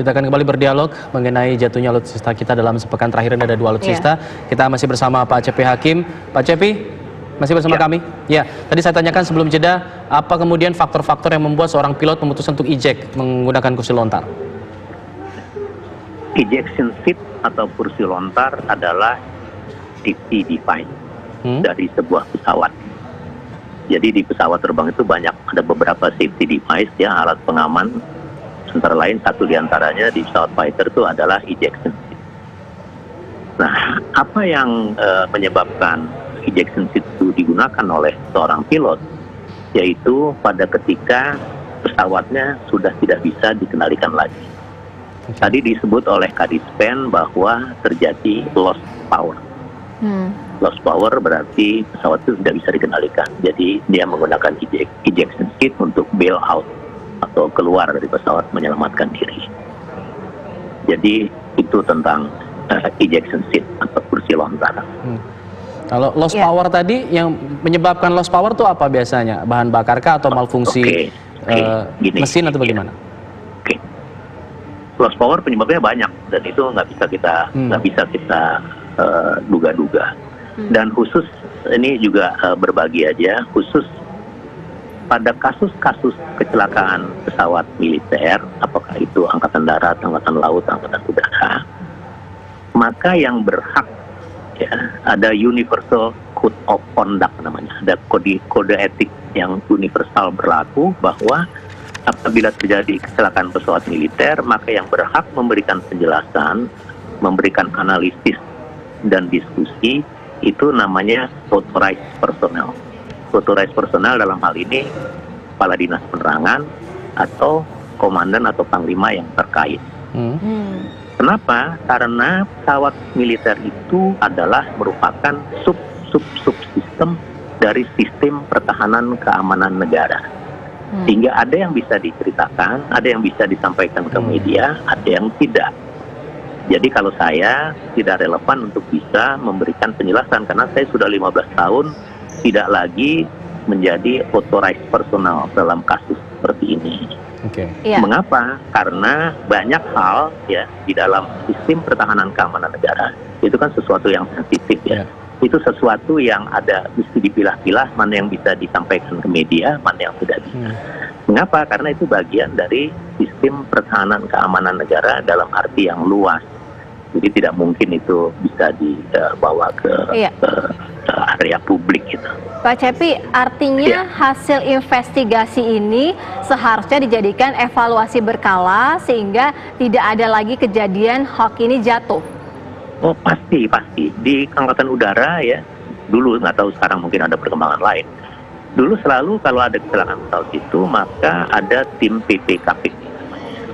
Kita akan kembali berdialog mengenai jatuhnya alutsista kita dalam sepekan terakhir ini ada 2 alutsista. Kita masih bersama Pak Cepi Hakim. Pak Cepi, masih bersama kami? Ya, tadi saya tanyakan sebelum jeda, apa kemudian faktor-faktor yang membuat seorang pilot memutuskan untuk eject menggunakan kursi lontar? Ejection seat atau kursi lontar adalah safety device dari sebuah pesawat. Jadi di pesawat terbang itu ada beberapa safety device ya, alat pengaman. Antara lain satu diantaranya di pesawat fighter itu adalah ejection seat. Nah, apa yang menyebabkan ejection seat itu digunakan oleh seorang pilot, yaitu pada ketika pesawatnya sudah tidak bisa dikendalikan lagi. Tadi disebut oleh Kadispen bahwa terjadi loss power. Loss power berarti pesawat itu tidak bisa dikendalikan. Jadi dia menggunakan ejection seat untuk bail out atau keluar dari pesawat menyelamatkan diri. Jadi itu tentang ejection seat atau kursi lontar. Kalau loss power tadi, yang menyebabkan loss power itu apa biasanya? Bahan bakar kah atau malfungsi mesin atau bagaimana? Loss power penyebabnya banyak dan itu nggak bisa kita duga-duga. Dan khusus ini juga berbagi aja, khusus pada kasus-kasus kecelakaan pesawat militer, apakah itu angkatan darat, angkatan laut, angkatan udara, maka yang berhak ya, ada universal code of conduct namanya, ada kode etik yang universal berlaku bahwa apabila terjadi kecelakaan pesawat militer, maka yang berhak memberikan penjelasan, memberikan analisis dan diskusi itu namanya authorized personnel. Authorized personnel dalam hal ini kepala dinas penerangan atau komandan atau panglima yang terkait. Kenapa? Karena pesawat militer itu adalah merupakan subsistem dari sistem pertahanan keamanan negara. Sehingga ada yang bisa diceritakan, ada yang bisa disampaikan ke media, ada yang tidak. Jadi kalau saya tidak relevan untuk bisa memberikan penjelasan karena saya sudah 15 tahun tidak lagi menjadi authorized personnel dalam kasus seperti ini. Mengapa? Karena banyak hal ya di dalam sistem pertahanan keamanan negara itu kan sesuatu yang sensitif ya. Itu sesuatu yang ada mesti dipilah-pilah mana yang bisa disampaikan ke media, mana yang tidak bisa. Mengapa? Karena itu bagian dari sistem pertahanan keamanan negara dalam arti yang luas. Jadi tidak mungkin itu bisa dibawa ke area publik gitu. Pak Cepi, artinya hasil investigasi ini seharusnya dijadikan evaluasi berkala sehingga tidak ada lagi kejadian Hawk ini jatuh. Oh pasti. Di Angkatan Udara ya, dulu nggak tahu sekarang mungkin ada perkembangan lain. Dulu selalu kalau ada kecelakaan pesawat itu maka ada tim PPKP,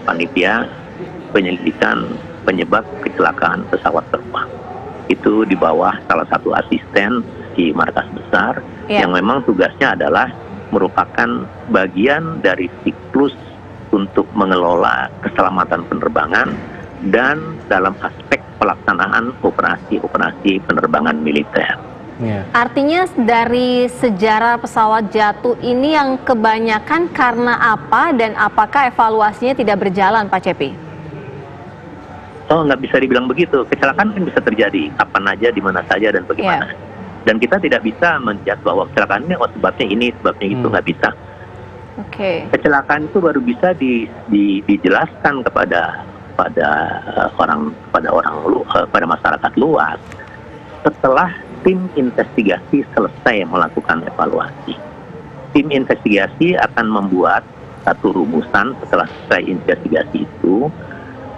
panitia penyelidikan penyebab kecelakaan pesawat terbang. Itu di bawah salah satu asisten di markas besar yang memang tugasnya adalah merupakan bagian dari siklus untuk mengelola keselamatan penerbangan dan dalam aspek pelaksanaan operasi penerbangan militer. Artinya dari sejarah pesawat jatuh ini yang kebanyakan karena apa dan apakah evaluasinya tidak berjalan, Pak Cepi? Oh, nggak bisa dibilang begitu. Kecelakaan kan bisa terjadi kapan aja, di mana saja dan bagaimana. Dan kita tidak bisa menjudge bahwa kecelakaan ini sebabnya ini, sebabnya itu, nggak bisa. Kecelakaan itu baru bisa dijelaskan kepada masyarakat luas setelah tim investigasi selesai melakukan evaluasi. Tim investigasi akan membuat satu rumusan setelah selesai investigasi itu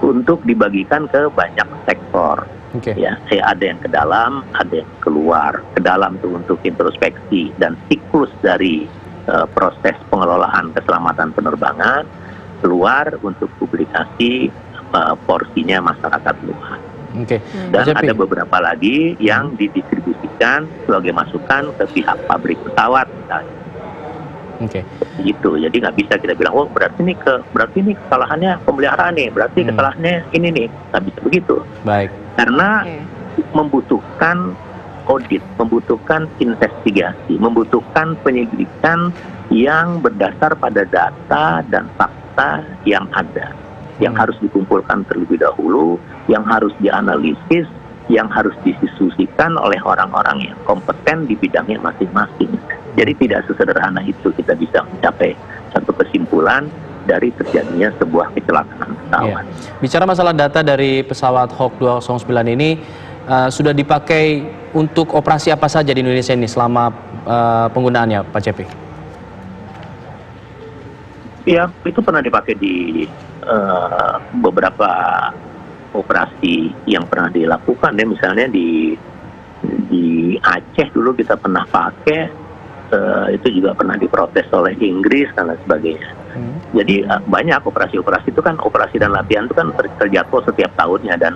untuk dibagikan ke banyak sektor. Ya, ada yang ke dalam, ada yang keluar. Ke dalam itu untuk introspeksi dan siklus dari proses pengelolaan keselamatan penerbangan, keluar untuk publikasi porsinya masyarakat luas. Dan ada beberapa lagi yang didistribusikan sebagai masukan ke pihak pabrik pesawat misalnya. Gitu. Jadi nggak bisa kita bilang, oh berarti ini kesalahannya pemeliharaan nih, berarti kesalahannya ini nih, nggak bisa begitu. Karena membutuhkan audit, membutuhkan investigasi, membutuhkan penyelidikan yang berdasar pada data dan fakta yang ada. yang harus dikumpulkan terlebih dahulu, yang harus dianalisis, yang harus didiskusikan oleh orang-orang yang kompeten di bidangnya masing-masing. Jadi tidak sesederhana itu kita bisa mencapai satu kesimpulan dari terjadinya sebuah kecelakaan pesawat. Bicara masalah data dari pesawat Hawk 209 ini, sudah dipakai untuk operasi apa saja di Indonesia ini selama penggunaannya, Pak Cepi? Ya, itu pernah dipakai di beberapa operasi yang pernah dilakukan ya, misalnya di Aceh dulu kita pernah pakai, itu juga pernah diprotes oleh Inggris dan lain sebagainya. Jadi banyak operasi-operasi itu kan, operasi dan latihan itu kan terjadwal setiap tahunnya, dan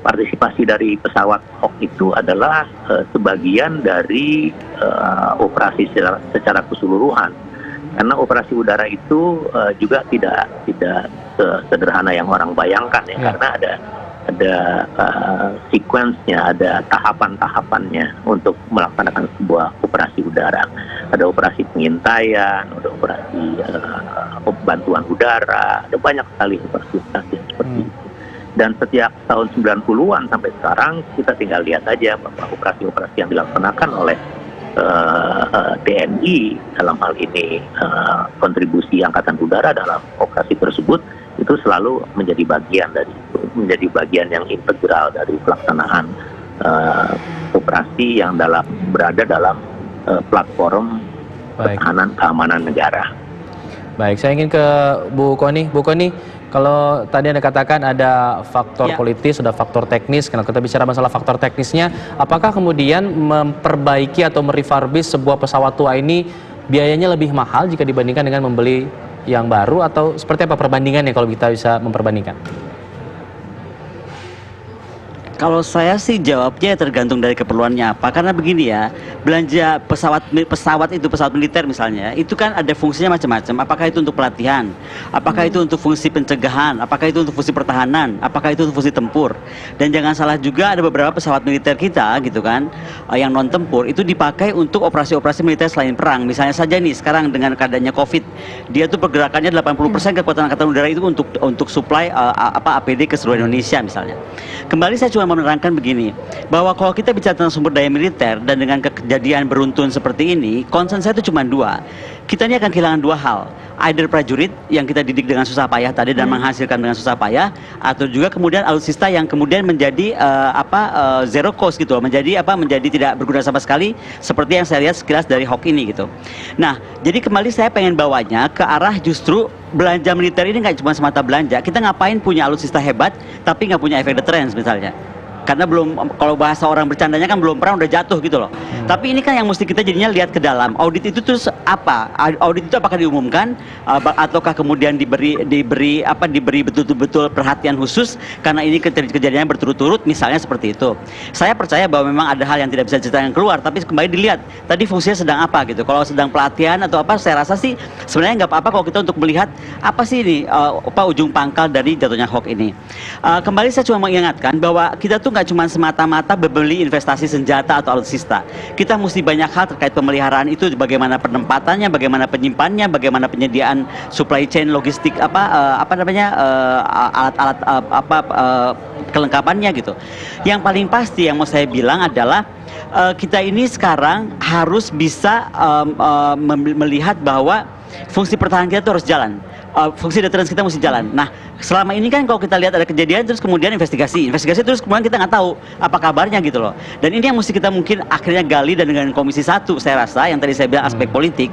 partisipasi dari pesawat Hawk itu adalah sebagian dari operasi secara keseluruhan. Karena operasi udara itu juga tidak sederhana yang orang bayangkan ya, karena ada sequence-nya, ada tahapan-tahapannya untuk melaksanakan sebuah operasi udara. Ada operasi pengintaian, ada operasi bantuan udara, ada banyak sekali operasi seperti itu. Dan setiap tahun 90-an sampai sekarang kita tinggal lihat aja bahwa operasi-operasi yang dilaksanakan oleh TNI dalam hal ini, kontribusi Angkatan Udara dalam operasi tersebut itu selalu menjadi bagian dari itu, menjadi bagian yang integral dari pelaksanaan operasi yang berada dalam platform pertahanan keamanan negara. Baik, saya ingin ke Bu Kony. Bu Kony, kalau tadi Anda katakan ada faktor politis, ada faktor teknis. Kalau kita bicara masalah faktor teknisnya, apakah kemudian memperbaiki atau merefurbish sebuah pesawat tua ini biayanya lebih mahal jika dibandingkan dengan membeli yang baru, atau seperti apa perbandingannya kalau kita bisa memperbandingkan? Kalau saya sih jawabnya tergantung dari keperluannya apa. Karena begini ya, belanja pesawat militer misalnya, itu kan ada fungsinya macam-macam. Apakah itu untuk pelatihan? Apakah itu untuk fungsi pencegahan? Apakah itu untuk fungsi pertahanan? Apakah itu untuk fungsi tempur? Dan jangan salah juga, ada beberapa pesawat militer kita gitu kan, yang non tempur itu dipakai untuk operasi-operasi militer selain perang. Misalnya saja nih sekarang dengan keadaannya COVID, dia tuh pergerakannya 80% kekuatan Angkatan Udara itu untuk supply APD ke seluruh Indonesia misalnya. Kembali saya cuma menerangkan begini, bahwa kalau kita bicara tentang sumber daya militer dan dengan kejadian beruntun seperti ini, concern saya itu cuma dua. Kita ini akan kehilangan dua hal, either prajurit yang kita didik dengan susah payah tadi dan menghasilkan dengan susah payah, atau juga kemudian alutsista yang kemudian menjadi zero cost gitu, menjadi tidak berguna sama sekali, seperti yang saya lihat sekilas dari Hawk ini gitu. Nah, jadi kembali saya pengen bawanya ke arah justru belanja militer ini nggak cuma semata belanja. Kita ngapain punya alutsista hebat tapi nggak punya efek deterrence misalnya? Karena belum, kalau bahasa orang bercandanya kan belum perang udah jatuh gitu loh. Tapi ini kan yang mesti kita jadinya lihat ke dalam. Audit itu terus apa? Audit itu apakah diumumkan ataukah kemudian diberi betul-betul perhatian khusus karena ini kejadiannya berturut-turut misalnya seperti itu. Saya percaya bahwa memang ada hal yang tidak bisa diceritakan keluar, tapi kembali dilihat tadi fungsinya sedang apa gitu. Kalau sedang pelatihan atau apa, saya rasa sih sebenarnya nggak apa-apa kalau kita untuk melihat apa sih ini ujung pangkal dari jatuhnya Hawk ini. Kembali saya cuma mengingatkan bahwa kita tuh nggak cuma semata-mata membeli investasi senjata atau alutsista. Kita mesti banyak hal terkait pemeliharaan itu, bagaimana penempatannya, bagaimana penyimpanannya, bagaimana penyediaan supply chain logistik alat-alat kelengkapannya gitu. Yang paling pasti yang mau saya bilang adalah kita ini sekarang harus bisa melihat bahwa fungsi pertahanan kita itu harus jalan. Fungsi deterrence kita mesti jalan. Nah, selama ini kan kalau kita lihat ada kejadian terus kemudian investigasi terus kemudian kita nggak tahu apa kabarnya gitu loh. Dan ini yang mesti kita mungkin akhirnya gali, dan dengan Komisi 1 saya rasa yang tadi saya bilang aspek politik,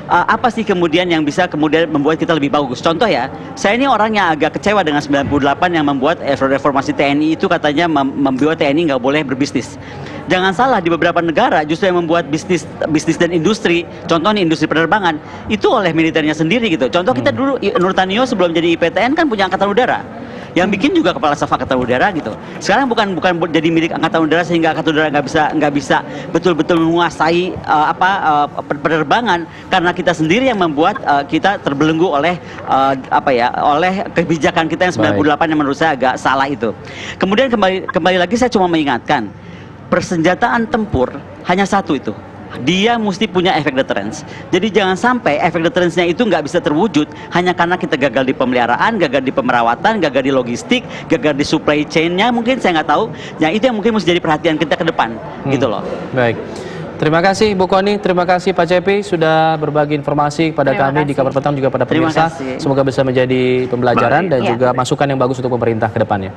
apa sih kemudian yang bisa kemudian membuat kita lebih bagus. Contoh ya, saya ini orang yang agak kecewa dengan 98 yang membuat reformasi TNI itu katanya membuat TNI nggak boleh berbisnis. Jangan salah, di beberapa negara justru yang membuat bisnis dan industri, contohnya industri penerbangan, itu oleh militernya sendiri gitu. Contoh kita dulu, Nurtanio sebelum jadi IPTN kan punya Angkatan Udara, yang bikin juga Kepala Staf Angkatan Udara gitu. Sekarang bukan jadi milik Angkatan Udara sehingga Angkatan Udara nggak bisa betul-betul menguasai penerbangan, karena kita sendiri yang membuat kita terbelenggu oleh oleh kebijakan kita yang 98 yang menurut saya agak salah itu. Kemudian kembali lagi saya cuma mengingatkan, persenjataan tempur hanya satu itu, dia mesti punya efek deterrence. Jadi jangan sampai efek deterrence-nya itu nggak bisa terwujud hanya karena kita gagal di pemeliharaan, gagal di pemerawatan, gagal di logistik, gagal di supply chain-nya, mungkin saya nggak tahu. Yang itu yang mungkin mesti jadi perhatian kita ke depan, gitu loh. Baik. Terima kasih Bu Kony, terima kasih Pak Cepi sudah berbagi informasi kepada kami di Kabar Petang juga pada pemirsa. Semoga bisa menjadi pembelajaran dan juga masukan yang bagus untuk pemerintah ke depannya.